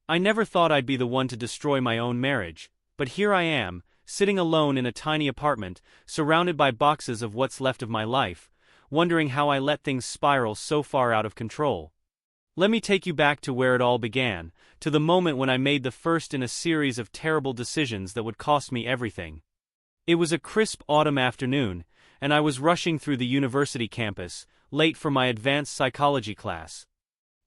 I never thought I'd be the one to destroy my own marriage, but here I am, sitting alone in a tiny apartment, surrounded by boxes of what's left of my life, wondering how I let things spiral so far out of control. Let me take you back to where it all began, to the moment when I made the first in a series of terrible decisions that would cost me everything. It was a crisp autumn afternoon, and I was rushing through the university campus, late for my advanced psychology class.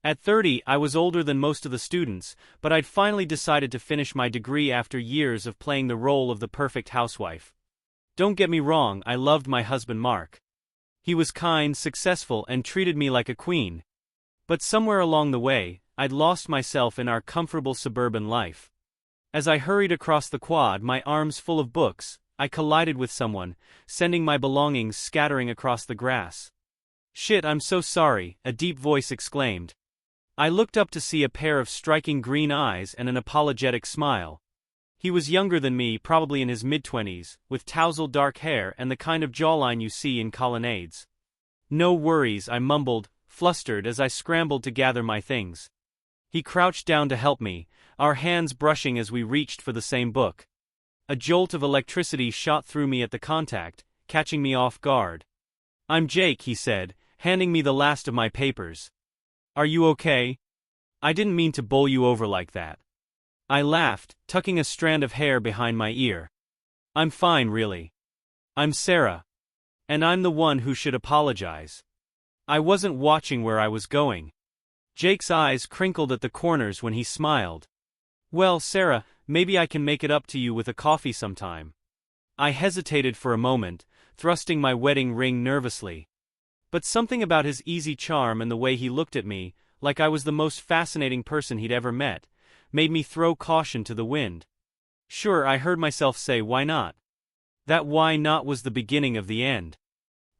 At 30, I was older than most of the students, but I'd finally decided to finish my degree after years of playing the role of the perfect housewife. Don't get me wrong, I loved my husband Mark. He was kind, successful, and treated me like a queen. But somewhere along the way, I'd lost myself in our comfortable suburban life. As I hurried across the quad, my arms full of books, I collided with someone, sending my belongings scattering across the grass. "Shit, I'm so sorry," a deep voice exclaimed. I looked up to see a pair of striking green eyes and an apologetic smile. He was younger than me, probably in his mid-20s, with tousled dark hair and the kind of jawline you see in colonnades. "No worries," I mumbled, flustered as I scrambled to gather my things. He crouched down to help me, our hands brushing as we reached for the same book. A jolt of electricity shot through me at the contact, catching me off guard. "I'm Jake," he said, handing me the last of my papers. "Are you okay? I didn't mean to bowl you over like that." I laughed, tucking a strand of hair behind my ear. "I'm fine, really. I'm Sarah. And I'm the one who should apologize." I wasn't watching where I was going. Jake's eyes crinkled at the corners when he smiled. "Well, Sarah, maybe I can make it up to you with a coffee sometime." I hesitated for a moment, thrusting my wedding ring nervously. But something about his easy charm and the way he looked at me, like I was the most fascinating person he'd ever met, made me throw caution to the wind. Sure, I heard myself say, why not? That why not was the beginning of the end.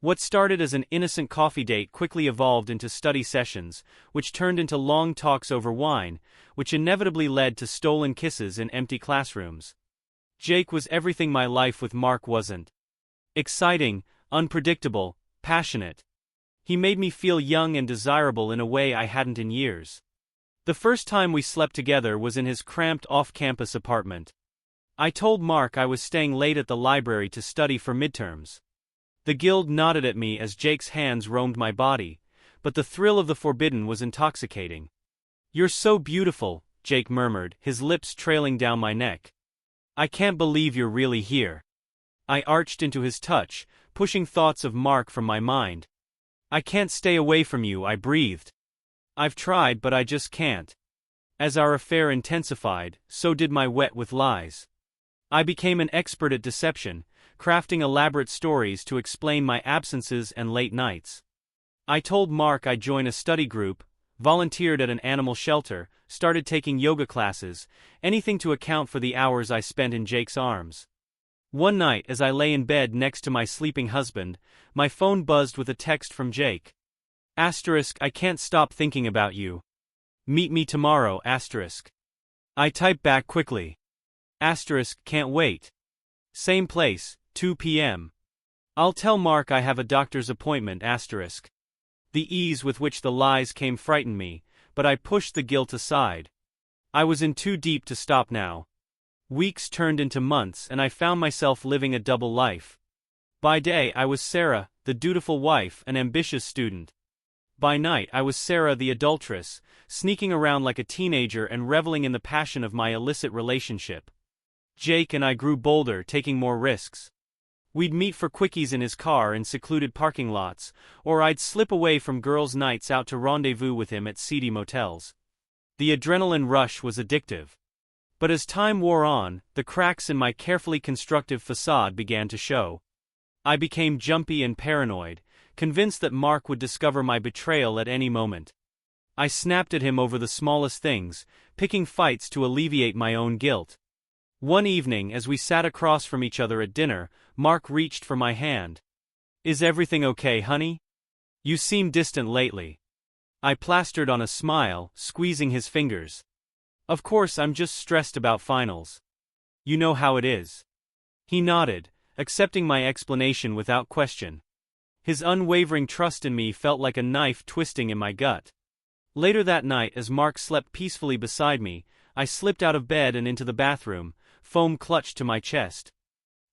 What started as an innocent coffee date quickly evolved into study sessions, which turned into long talks over wine, which inevitably led to stolen kisses in empty classrooms. Jake was everything my life with Mark wasn't. Exciting, unpredictable, passionate. He made me feel young and desirable in a way I hadn't in years. The first time we slept together was in his cramped off-campus apartment. I told Mark I was staying late at the library to study for midterms. The guild nodded at me as Jake's hands roamed my body, but the thrill of the forbidden was intoxicating. "You're so beautiful," Jake murmured, his lips trailing down my neck. "I can't believe you're really here." I arched into his touch, pushing thoughts of Mark from my mind. "I can't stay away from you," I breathed. "I've tried, but I just can't." As our affair intensified, so did my wet with lies. I became an expert at deception, crafting elaborate stories to explain my absences and late nights. I told Mark I'd join a study group, volunteered at an animal shelter, started taking yoga classes, anything to account for the hours I spent in Jake's arms. One night, as I lay in bed next to my sleeping husband, my phone buzzed with a text from Jake. "I can't stop thinking about you. Meet me tomorrow, asterisk." I typed back quickly. Can't wait. Same place, 2 p.m. I'll tell Mark I have a doctor's appointment, asterisk. The ease with which the lies came frightened me, but I pushed the guilt aside. I was in too deep to stop now. Weeks turned into months and I found myself living a double life. By day I was Sarah, the dutiful wife and ambitious student. By night I was Sarah the adulteress, sneaking around like a teenager and reveling in the passion of my illicit relationship. Jake and I grew bolder, taking more risks. We'd meet for quickies in his car in secluded parking lots, or I'd slip away from girls' nights out to rendezvous with him at seedy motels. The adrenaline rush was addictive. But as time wore on, the cracks in my carefully constructed facade began to show. I became jumpy and paranoid, convinced that Mark would discover my betrayal at any moment. I snapped at him over the smallest things, picking fights to alleviate my own guilt. One evening, as we sat across from each other at dinner, Mark reached for my hand. "Is everything okay, honey? You seem distant lately." I plastered on a smile, squeezing his fingers. "Of course, I'm just stressed about finals. You know how it is." He nodded, accepting my explanation without question. His unwavering trust in me felt like a knife twisting in my gut. Later that night, as Mark slept peacefully beside me, I slipped out of bed and into the bathroom, foam clutched to my chest.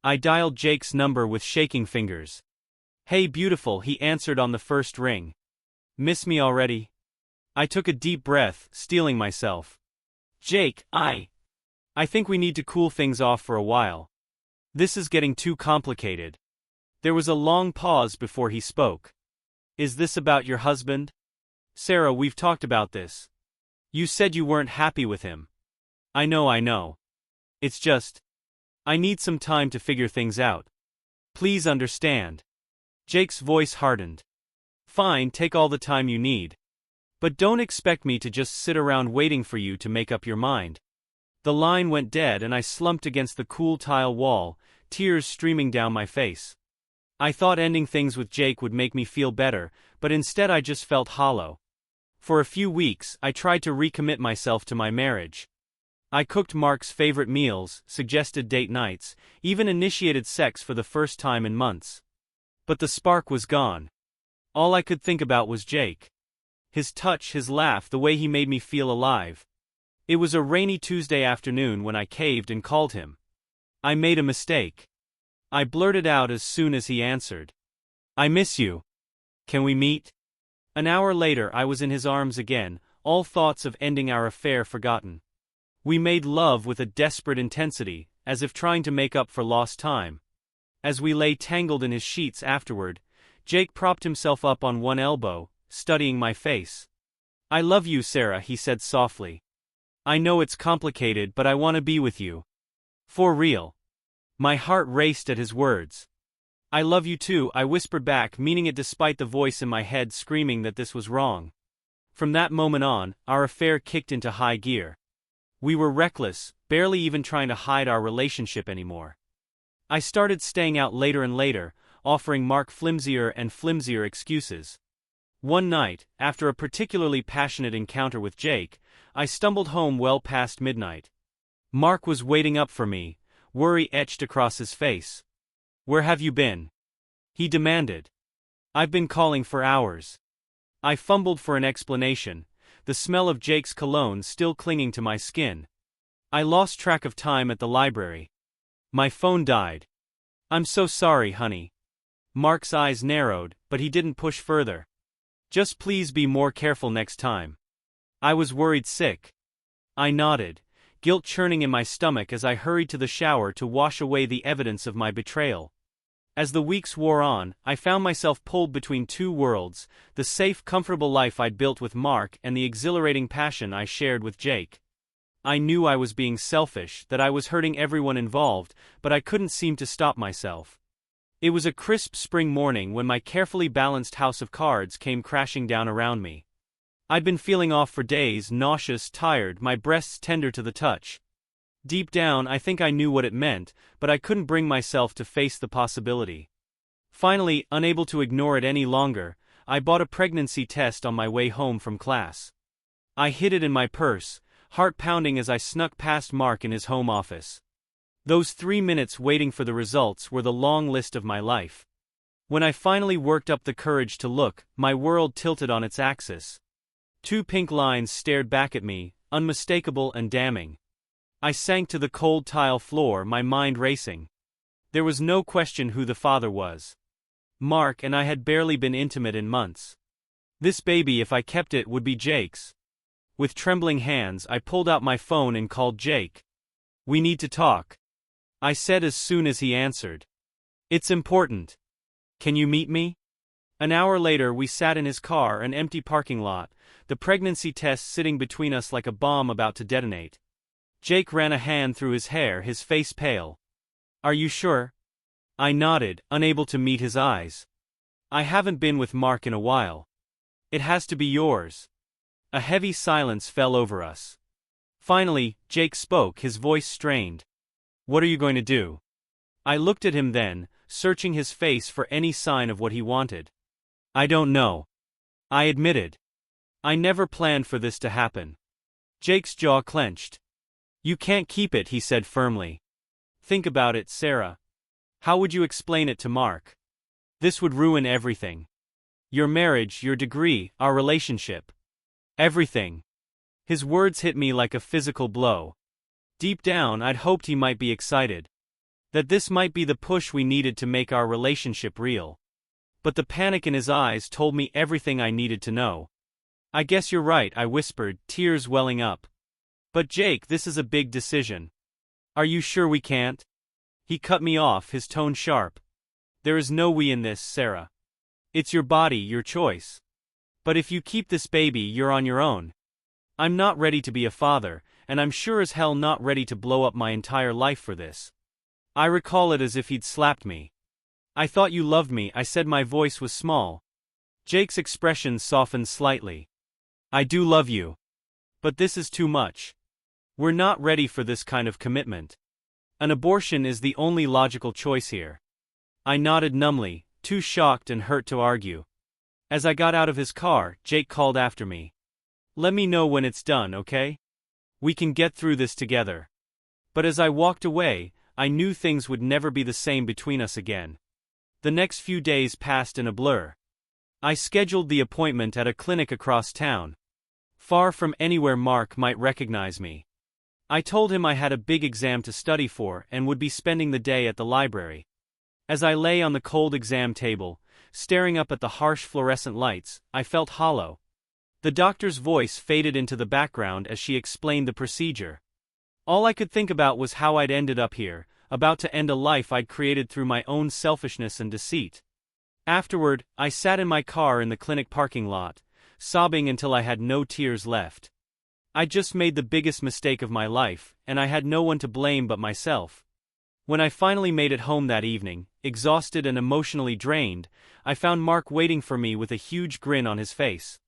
I dialed Jake's number with shaking fingers. "Hey beautiful," he answered on the first ring. "Miss me already?" I took a deep breath, steeling myself. "Jake, I think we need to cool things off for a while. This is getting too complicated." There was a long pause before he spoke. "Is this about your husband?" "Sarah, we've talked about this. You said you weren't happy with him." I know. It's just, I need some time to figure things out. Please understand." Jake's voice hardened. "Fine, take all the time you need. But don't expect me to just sit around waiting for you to make up your mind." The line went dead and I slumped against the cool tile wall, tears streaming down my face. I thought ending things with Jake would make me feel better, but instead I just felt hollow. For a few weeks, I tried to recommit myself to my marriage. I cooked Mark's favorite meals, suggested date nights, even initiated sex for the first time in months. But the spark was gone. All I could think about was Jake. His touch, his laugh, the way he made me feel alive. It was a rainy Tuesday afternoon when I caved and called him. I made a mistake. I blurted out as soon as he answered. "I miss you. Can we meet?" An hour later I was in his arms again, all thoughts of ending our affair forgotten. We made love with a desperate intensity, as if trying to make up for lost time. As we lay tangled in his sheets afterward, Jake propped himself up on one elbow, studying my face. "I love you, Sarah," he said softly. "I know it's complicated, but I want to be with you. For real." My heart raced at his words. "I love you too," I whispered back, meaning it despite the voice in my head screaming that this was wrong. From that moment on, our affair kicked into high gear. We were reckless, barely even trying to hide our relationship anymore. I started staying out later and later, offering Mark flimsier and flimsier excuses. One night, after a particularly passionate encounter with Jake, I stumbled home well past midnight. Mark was waiting up for me, worry etched across his face. "Where have you been?" he demanded. "I've been calling for hours." I fumbled for an explanation, the smell of Jake's cologne still clinging to my skin. "I lost track of time at the library. My phone died." "I'm so sorry, honey." Mark's eyes narrowed, but he didn't push further. "Just please be more careful next time." I was worried sick. I nodded, guilt churning in my stomach as I hurried to the shower to wash away the evidence of my betrayal. As the weeks wore on, I found myself pulled between two worlds, the safe, comfortable life I'd built with Mark and the exhilarating passion I shared with Jake. I knew I was being selfish, that I was hurting everyone involved, but I couldn't seem to stop myself. It was a crisp spring morning when my carefully balanced house of cards came crashing down around me. I'd been feeling off for days, nauseous, tired, my breasts tender to the touch. Deep down, I think I knew what it meant, but I couldn't bring myself to face the possibility. Finally, unable to ignore it any longer, I bought a pregnancy test on my way home from class. I hid it in my purse, heart pounding as I snuck past Mark in his home office. Those 3 minutes waiting for the results were the long list of my life. When I finally worked up the courage to look, my world tilted on its axis. 2 pink lines stared back at me, unmistakable and damning. I sank to the cold tile floor, my mind racing. There was no question who the father was. Mark and I had barely been intimate in months. This baby, if I kept it, would be Jake's. With trembling hands, I pulled out my phone and called Jake. "We need to talk," I said as soon as he answered. "It's important. Can you meet me?" An hour later we sat in his car, an empty parking lot, the pregnancy test sitting between us like a bomb about to detonate. Jake ran a hand through his hair, his face pale. "Are you sure?" I nodded, unable to meet his eyes. "I haven't been with Mark in a while. It has to be yours." A heavy silence fell over us. Finally, Jake spoke, his voice strained. "What are you going to do?" I looked at him then, searching his face for any sign of what he wanted. "I don't know," I admitted. "I never planned for this to happen." Jake's jaw clenched. "You can't keep it," he said firmly. "Think about it, Sarah. How would you explain it to Mark? This would ruin everything. Your marriage, your degree, our relationship. Everything." His words hit me like a physical blow. Deep down, I'd hoped he might be excited. That this might be the push we needed to make our relationship real. But the panic in his eyes told me everything I needed to know. I guess you're right, I whispered, tears welling up. But Jake, this is a big decision. Are you sure we can't? He cut me off, his tone sharp. There is no we in this, Sarah. It's your body, your choice. But if you keep this baby, you're on your own. I'm not ready to be a father, and I'm sure as hell not ready to blow up my entire life for this. I recall it as if he'd slapped me. I thought you loved me, I said, my voice was small. Jake's expression softened slightly. I do love you. But this is too much. We're not ready for this kind of commitment. An abortion is the only logical choice here. I nodded numbly, too shocked and hurt to argue. As I got out of his car, Jake called after me. Let me know when it's done, okay? We can get through this together. But as I walked away, I knew things would never be the same between us again. The next few days passed in a blur. I scheduled the appointment at a clinic across town, far from anywhere Mark might recognize me. I told him I had a big exam to study for and would be spending the day at the library. As I lay on the cold exam table, staring up at the harsh fluorescent lights, I felt hollow. The doctor's voice faded into the background as she explained the procedure. All I could think about was how I'd ended up here, about to end a life I'd created through my own selfishness and deceit. Afterward, I sat in my car in the clinic parking lot, sobbing until I had no tears left. I'd just made the biggest mistake of my life, and I had no one to blame but myself. When I finally made it home that evening, exhausted and emotionally drained, I found Mark waiting for me with a huge grin on his face.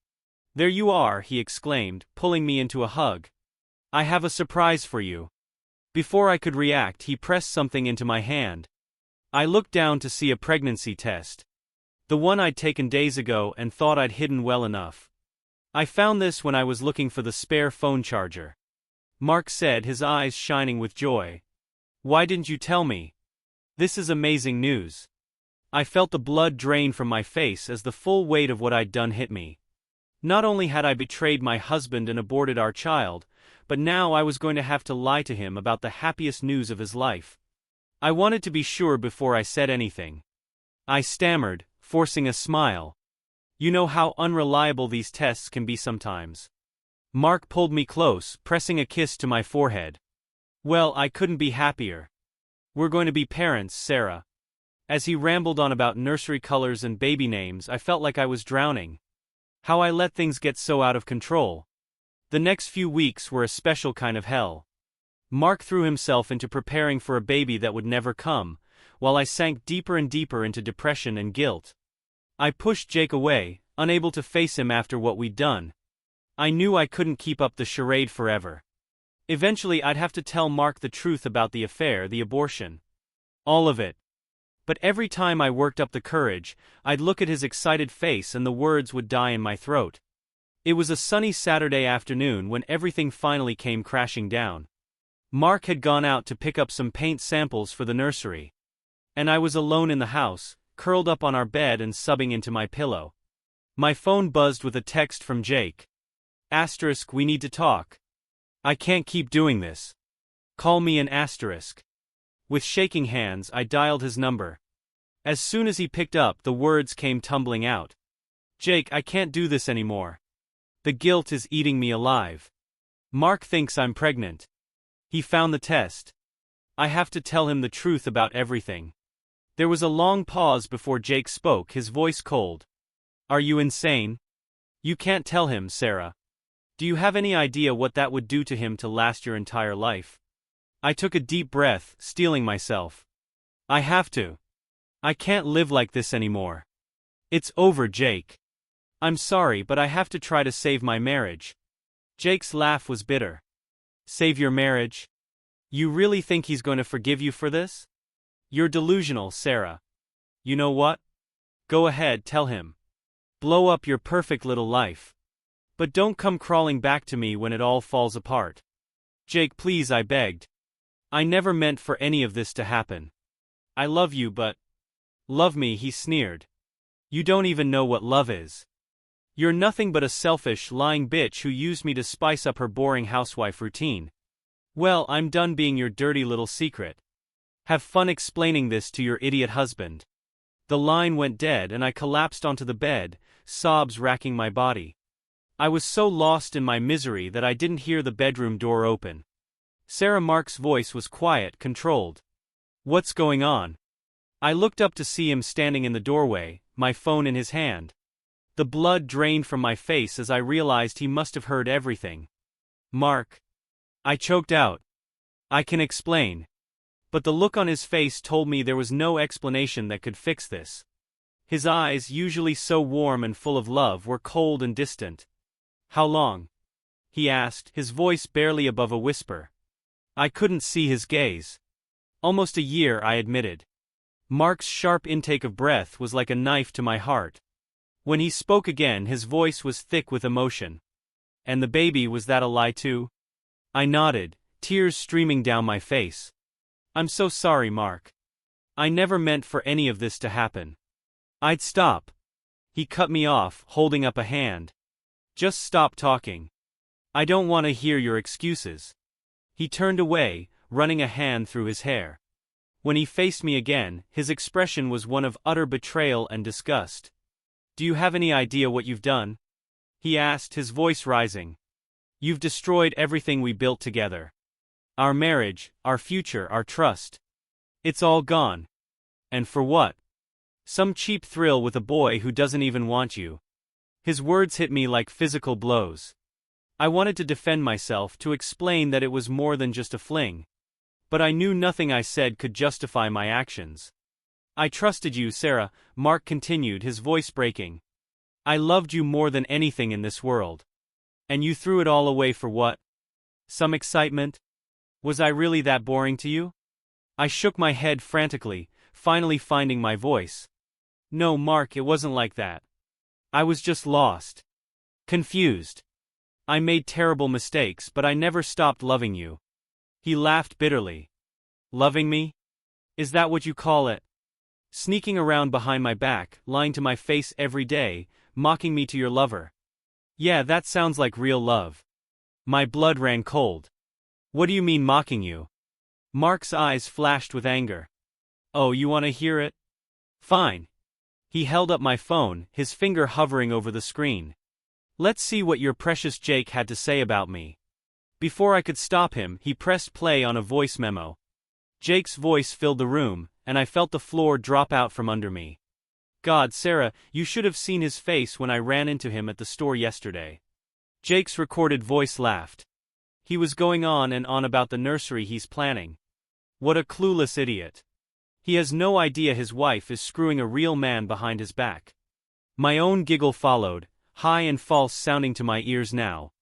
There you are, he exclaimed, pulling me into a hug. I have a surprise for you. Before I could react, he pressed something into my hand. I looked down to see a pregnancy test. The one I'd taken days ago and thought I'd hidden well enough. I found this when I was looking for the spare phone charger. Mark said, his eyes shining with joy. Why didn't you tell me? This is amazing news. I felt the blood drain from my face as the full weight of what I'd done hit me. Not only had I betrayed my husband and aborted our child, but now I was going to have to lie to him about the happiest news of his life. I wanted to be sure before I said anything. I stammered, forcing a smile. You know how unreliable these tests can be sometimes. Mark pulled me close, pressing a kiss to my forehead. Well, I couldn't be happier. We're going to be parents, Sarah. As he rambled on about nursery colors and baby names, I felt like I was drowning. How I let things get so out of control. The next few weeks were a special kind of hell. Mark threw himself into preparing for a baby that would never come, while I sank deeper and deeper into depression and guilt. I pushed Jake away, unable to face him after what we'd done. I knew I couldn't keep up the charade forever. Eventually I'd have to tell Mark the truth about the affair, the abortion. All of it. But every time I worked up the courage, I'd look at his excited face and the words would die in my throat. It was a sunny Saturday afternoon when everything finally came crashing down. Mark had gone out to pick up some paint samples for the nursery. And I was alone in the house, curled up on our bed and subbing into my pillow. My phone buzzed with a text from Jake. *, we need to talk. I can't keep doing this. Call me an *. With shaking hands, I dialed his number. As soon as he picked up, the words came tumbling out. Jake, I can't do this anymore. The guilt is eating me alive. Mark thinks I'm pregnant. He found the test. I have to tell him the truth about everything. There was a long pause before Jake spoke, his voice cold. Are you insane? You can't tell him, Sarah. Do you have any idea what that would do to him to last your entire life? I took a deep breath, steeling myself. I have to. I can't live like this anymore. It's over, Jake. I'm sorry, but I have to try to save my marriage. Jake's laugh was bitter. Save your marriage? You really think he's going to forgive you for this? You're delusional, Sarah. You know what? Go ahead, tell him. Blow up your perfect little life. But don't come crawling back to me when it all falls apart. Jake, please, I begged. I never meant for any of this to happen. I love you, but... Love me, he sneered. You don't even know what love is. You're nothing but a selfish, lying bitch who used me to spice up her boring housewife routine. Well, I'm done being your dirty little secret. Have fun explaining this to your idiot husband. The line went dead and I collapsed onto the bed, sobs racking my body. I was so lost in my misery that I didn't hear the bedroom door open. Sarah Mark's voice was quiet, controlled. What's going on? I looked up to see him standing in the doorway, my phone in his hand. The blood drained from my face as I realized he must have heard everything. Mark. I choked out. I can explain. But the look on his face told me there was no explanation that could fix this. His eyes, usually so warm and full of love, were cold and distant. How long? He asked, his voice barely above a whisper. I couldn't see his gaze. Almost a year, I admitted. Mark's sharp intake of breath was like a knife to my heart. When he spoke again, his voice was thick with emotion. And the baby, was that a lie too? I nodded, tears streaming down my face. I'm so sorry, Mark. I never meant for any of this to happen. I'd stop. He cut me off, holding up a hand. Just stop talking. I don't want to hear your excuses. He turned away, running a hand through his hair. When he faced me again, his expression was one of utter betrayal and disgust. Do you have any idea what you've done? He asked, his voice rising. You've destroyed everything we built together. Our marriage, our future, our trust. It's all gone. And for what? Some cheap thrill with a boy who doesn't even want you. His words hit me like physical blows. I wanted to defend myself, to explain that it was more than just a fling. But I knew nothing I said could justify my actions. I trusted you, Sarah, Mark continued, his voice breaking. I loved you more than anything in this world. And you threw it all away for what? Some excitement? Was I really that boring to you? I shook my head frantically, finally finding my voice. No, Mark, it wasn't like that. I was just lost. Confused. I made terrible mistakes, but I never stopped loving you. He laughed bitterly. Loving me? Is that what you call it? Sneaking around behind my back, lying to my face every day, mocking me to your lover. Yeah, that sounds like real love. My blood ran cold. What do you mean mocking you? Mark's eyes flashed with anger. Oh, you want to hear it? Fine. He held up my phone, his finger hovering over the screen. Let's see what your precious Jake had to say about me. Before I could stop him, he pressed play on a voice memo. Jake's voice filled the room, and I felt the floor drop out from under me. God, Sarah, you should have seen his face when I ran into him at the store yesterday. Jake's recorded voice laughed. He was going on and on about the nursery he's planning. What a clueless idiot. He has no idea his wife is screwing a real man behind his back. My own giggle followed, high and false sounding to my ears now.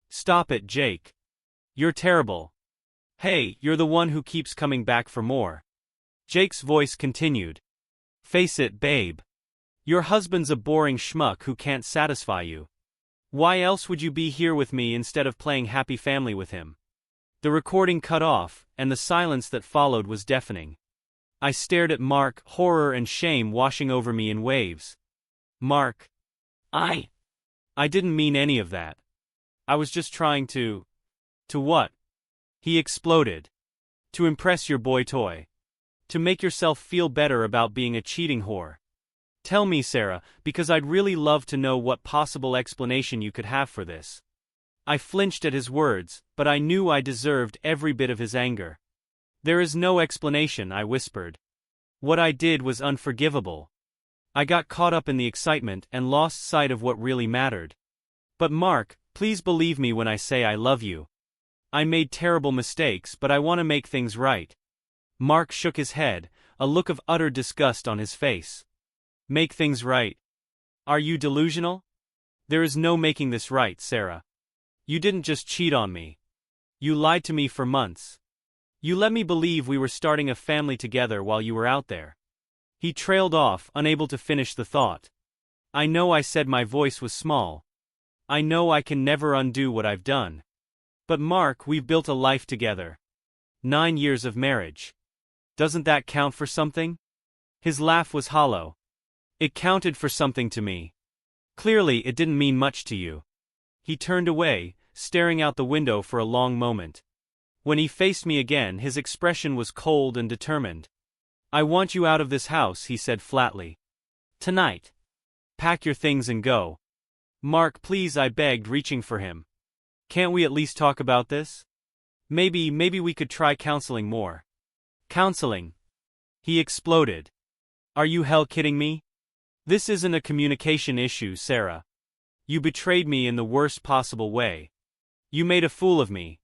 Stop it, Jake. You're terrible. Hey, you're the one who keeps coming back for more. Jake's voice continued. Face it, babe. Your husband's a boring schmuck who can't satisfy you. Why else would you be here with me instead of playing happy family with him? The recording cut off, and the silence that followed was deafening. I stared at Mark, horror and shame washing over me in waves. Mark. I didn't mean any of that. I was just trying to... To what? He exploded. To impress your boy toy. To make yourself feel better about being a cheating whore. Tell me, Sarah, because I'd really love to know what possible explanation you could have for this. I flinched at his words, but I knew I deserved every bit of his anger. There is no explanation, I whispered. What I did was unforgivable. I got caught up in the excitement and lost sight of what really mattered. But Mark, please believe me when I say I love you. I made terrible mistakes, but I want to make things right. Mark shook his head, a look of utter disgust on his face. Make things right. Are you delusional? There is no making this right, Sarah. You didn't just cheat on me. You lied to me for months. You let me believe we were starting a family together while you were out there. He trailed off, unable to finish the thought. I know I said my voice was small. I know I can never undo what I've done. But Mark, we've built a life together. 9 years of marriage. Doesn't that count for something? His laugh was hollow. It counted for something to me. Clearly, it didn't mean much to you. He turned away, staring out the window for a long moment. When he faced me again, his expression was cold and determined. I want you out of this house, he said flatly. Tonight. Pack your things and go. Mark, please, I begged, reaching for him. Can't we at least talk about this? Maybe we could try counseling more. Counseling? He exploded. Are you hell kidding me? This isn't a communication issue, Sarah. You betrayed me in the worst possible way. You made a fool of me.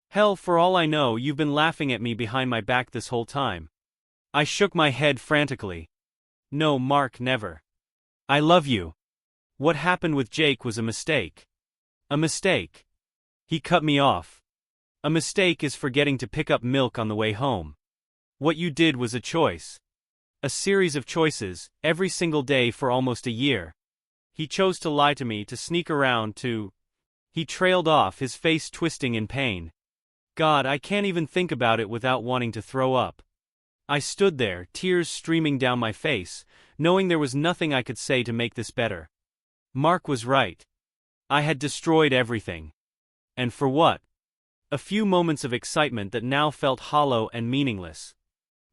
Hell, for all I know, you've been laughing at me behind my back this whole time. I shook my head frantically. No, Mark, never. I love you. What happened with Jake was a mistake. A mistake. He cut me off. A mistake is forgetting to pick up milk on the way home. What you did was a choice. A series of choices, every single day for almost a year. He chose to lie to me, to sneak around, to... He trailed off, his face twisting in pain. God, I can't even think about it without wanting to throw up. I stood there, tears streaming down my face, knowing there was nothing I could say to make this better. Mark was right. I had destroyed everything. And for what? A few moments of excitement that now felt hollow and meaningless.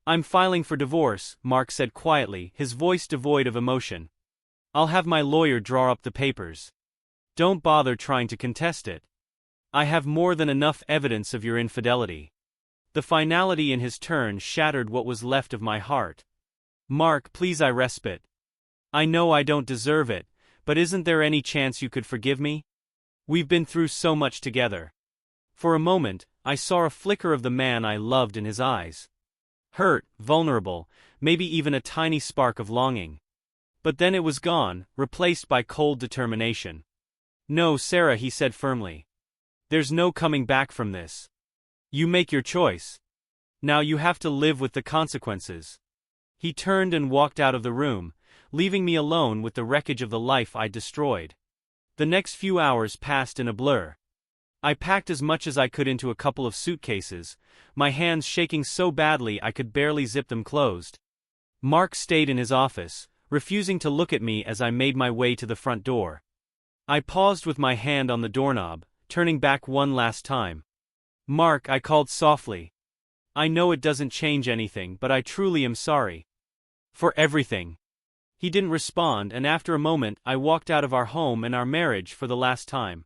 I'm filing for divorce, Mark said quietly, his voice devoid of emotion. I'll have my lawyer draw up the papers. Don't bother trying to contest it. I have more than enough evidence of your infidelity. The finality in his turn shattered what was left of my heart. Mark, please, I respite. I know I don't deserve it, but isn't there any chance you could forgive me? We've been through so much together. For a moment, I saw a flicker of the man I loved in his eyes. Hurt, vulnerable, maybe even a tiny spark of longing. But then it was gone, replaced by cold determination. No, Sarah, he said firmly. There's no coming back from this. You make your choice. Now you have to live with the consequences. He turned and walked out of the room, leaving me alone with the wreckage of the life I'd destroyed. The next few hours passed in a blur. I packed as much as I could into a couple of suitcases, my hands shaking so badly I could barely zip them closed. Mark stayed in his office, refusing to look at me as I made my way to the front door. I paused with my hand on the doorknob, turning back one last time. Mark, I called softly. I know it doesn't change anything, but I truly am sorry. For everything. He didn't respond, and after a moment I walked out of our home and our marriage for the last time.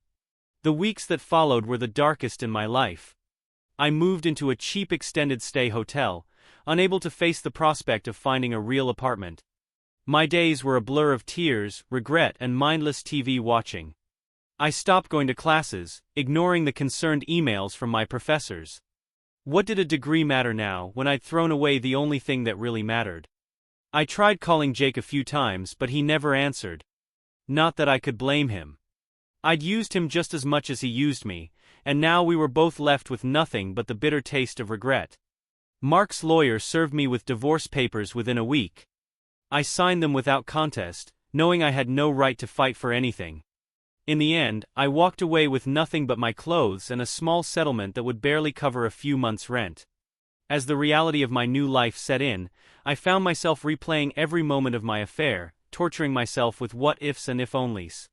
The weeks that followed were the darkest in my life. I moved into a cheap extended stay hotel, unable to face the prospect of finding a real apartment. My days were a blur of tears, regret, and mindless TV watching. I stopped going to classes, ignoring the concerned emails from my professors. What did a degree matter now, when I'd thrown away the only thing that really mattered? I tried calling Jake a few times, but he never answered. Not that I could blame him. I'd used him just as much as he used me, and now we were both left with nothing but the bitter taste of regret. Mark's lawyer served me with divorce papers within a week. I signed them without contest, knowing I had no right to fight for anything. In the end, I walked away with nothing but my clothes and a small settlement that would barely cover a few months' rent. As the reality of my new life set in, I found myself replaying every moment of my affair, torturing myself with what-ifs and if-onlys.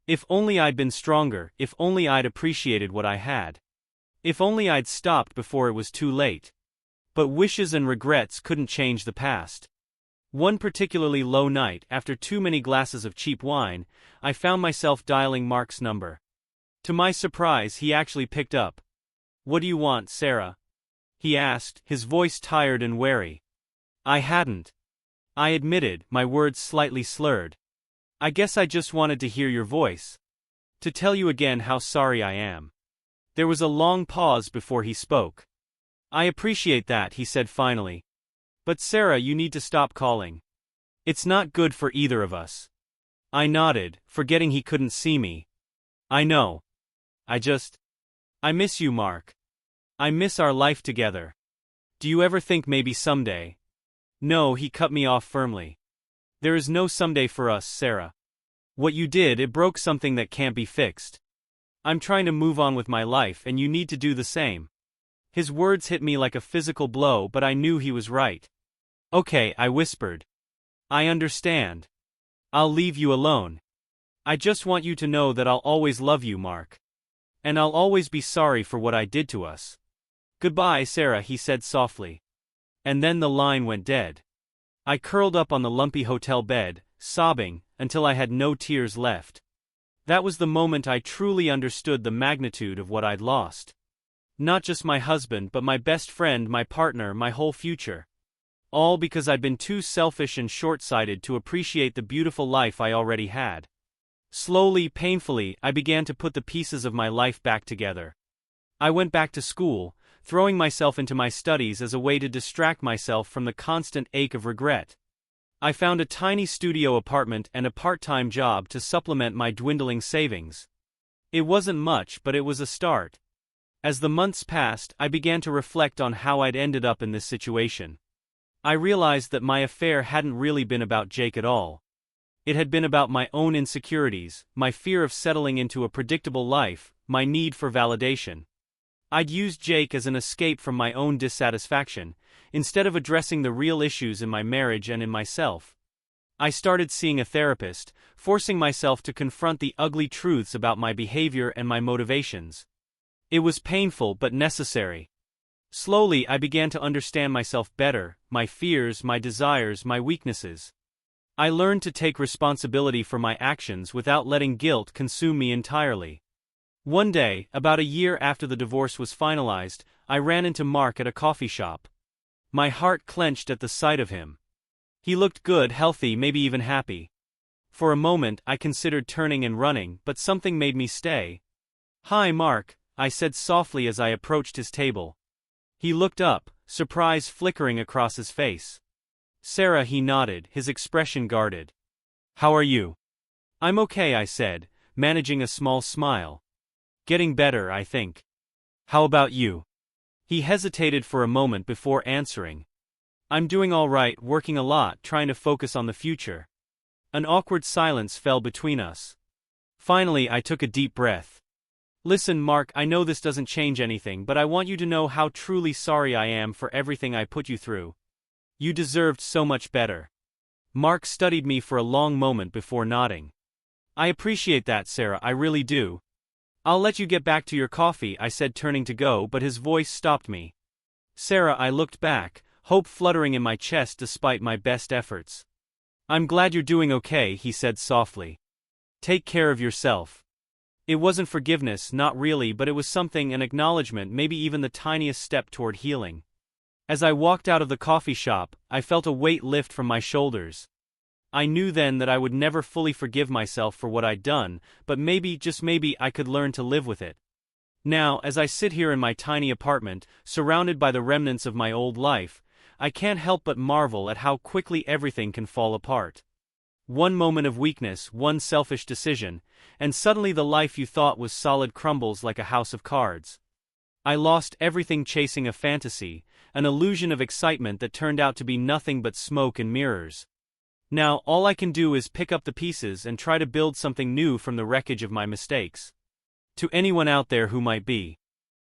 If only I'd been stronger, if only I'd appreciated what I had. If only I'd stopped before it was too late. But wishes and regrets couldn't change the past. One particularly low night, after too many glasses of cheap wine, I found myself dialing Mark's number. To my surprise, he actually picked up. "What do you want, Sarah?" he asked, his voice tired and wary. I hadn't. I admitted, my words slightly slurred. I guess I just wanted to hear your voice. To tell you again how sorry I am. There was a long pause before he spoke. I appreciate that, he said finally. But Sarah, you need to stop calling. It's not good for either of us. I nodded, forgetting he couldn't see me. I know. I miss you, Mark. I miss our life together. Do you ever think maybe someday? No, he cut me off firmly. There is no someday for us, Sarah. What you did, it broke something that can't be fixed. I'm trying to move on with my life, and you need to do the same. His words hit me like a physical blow, but I knew he was right. Okay, I whispered. I understand. I'll leave you alone. I just want you to know that I'll always love you, Mark. And I'll always be sorry for what I did to us. Goodbye, Sarah, he said softly. And then the line went dead. I curled up on the lumpy hotel bed, sobbing, until I had no tears left. That was the moment I truly understood the magnitude of what I'd lost. Not just my husband, but my best friend, my partner, my whole future. All because I'd been too selfish and short-sighted to appreciate the beautiful life I already had. Slowly, painfully, I began to put the pieces of my life back together. I went back to school, throwing myself into my studies as a way to distract myself from the constant ache of regret. I found a tiny studio apartment and a part-time job to supplement my dwindling savings. It wasn't much, but it was a start. As the months passed, I began to reflect on how I'd ended up in this situation. I realized that my affair hadn't really been about Jake at all. It had been about my own insecurities, my fear of settling into a predictable life, my need for validation. I'd used Jake as an escape from my own dissatisfaction, instead of addressing the real issues in my marriage and in myself. I started seeing a therapist, forcing myself to confront the ugly truths about my behavior and my motivations. It was painful but necessary. Slowly, I began to understand myself better, my fears, my desires, my weaknesses. I learned to take responsibility for my actions without letting guilt consume me entirely. One day, about a year after the divorce was finalized, I ran into Mark at a coffee shop. My heart clenched at the sight of him. He looked good, healthy, maybe even happy. For a moment, I considered turning and running, but something made me stay. "Hi, Mark," I said softly as I approached his table. He looked up, surprise flickering across his face. "Sarah," he nodded, his expression guarded. "How are you?" "I'm okay," I said, managing a small smile. "Getting better, I think. How about you?" He hesitated for a moment before answering. "I'm doing all right, working a lot, trying to focus on the future." An awkward silence fell between us. Finally, I took a deep breath. "Listen, Mark, I know this doesn't change anything, but I want you to know how truly sorry I am for everything I put you through. You deserved so much better." Mark studied me for a long moment before nodding. "I appreciate that, Sarah, I really do." "I'll let you get back to your coffee," I said, turning to go, but his voice stopped me. "Sarah," I looked back, hope fluttering in my chest despite my best efforts. "I'm glad you're doing okay," he said softly. "Take care of yourself." It wasn't forgiveness, not really, but it was something, an acknowledgement, maybe even the tiniest step toward healing. As I walked out of the coffee shop, I felt a weight lift from my shoulders. I knew then that I would never fully forgive myself for what I'd done, but maybe, just maybe, I could learn to live with it. Now, as I sit here in my tiny apartment, surrounded by the remnants of my old life, I can't help but marvel at how quickly everything can fall apart. One moment of weakness, one selfish decision, and suddenly the life you thought was solid crumbles like a house of cards. I lost everything chasing a fantasy, an illusion of excitement that turned out to be nothing but smoke and mirrors. Now, all I can do is pick up the pieces and try to build something new from the wreckage of my mistakes. To anyone out there who might be